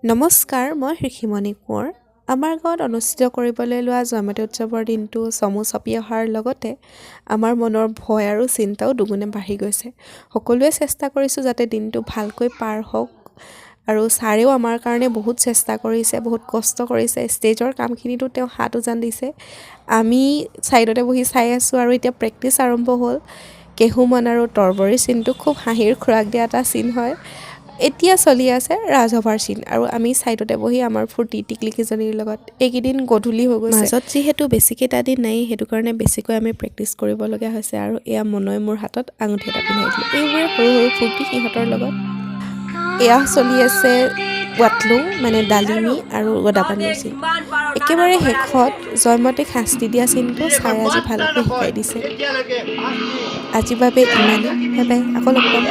নমস্কাৰ, মই ঋষিমণি কোঁৱৰ। আমাৰ গাঁৱত অনুষ্ঠিত কৰিবলৈ লোৱা জয়মতী উৎসৱৰ দিনটো চমু চাপি অহাৰ লগতে আমাৰ মনৰ ভয় আৰু চিন্তাও দুগুণে বাঢ়ি গৈছে। সকলোৱে চেষ্টা কৰিছোঁ যাতে দিনটো ভালকৈ পাৰ হওক আৰু ছাৰেও আমাৰ কাৰণে বহুত চেষ্টা কৰিছে, বহুত কষ্ট কৰিছে। ষ্টেজৰ কামখিনিতো তেওঁ হাত উজান দিছে। আমি ছাইডতে বহি চাই আছোঁ আৰু এতিয়া প্ৰেক্টিচ আৰম্ভ হ'ল। কেহুমন আৰু তৰবৰী চিনটো খুব হাঁহিৰ খোৰাক দিয়া এটা চিন হয়। এতিয়া চলি আছে ৰাজসভাৰ চিন আৰু আমি ছাইডতে বহি আমাৰ ফূৰ্তি টিকলিকিজনীৰ লগত। এইকেইদিন গধূলি হৈ গৈছে, মাজত যিহেতু বেছিকেইটা দিন নাই, সেইটো কাৰণে বেছিকৈ আমি প্ৰেক্টিচ কৰিবলগীয়া হৈছে। আৰু এয়া মনই মোৰ হাতত আঙুঠি এটা পিন্ধাই দিলে। এইবোৰে সৰু সৰু ফূৰ্তি সিহঁতৰ লগত। এয়া চলি আছে ৱাটলুং মানে ডালিমি আৰু গদাপাণিৰ চিন। একেবাৰে শেষত জয়মতীক শাস্তি দিয়া চিনটো ছাৰে আজি ভালকৈ শিকাই দিছে। আজিৰ বাবে ইমানেই। বাই বাই, আকৌ লগ পাম।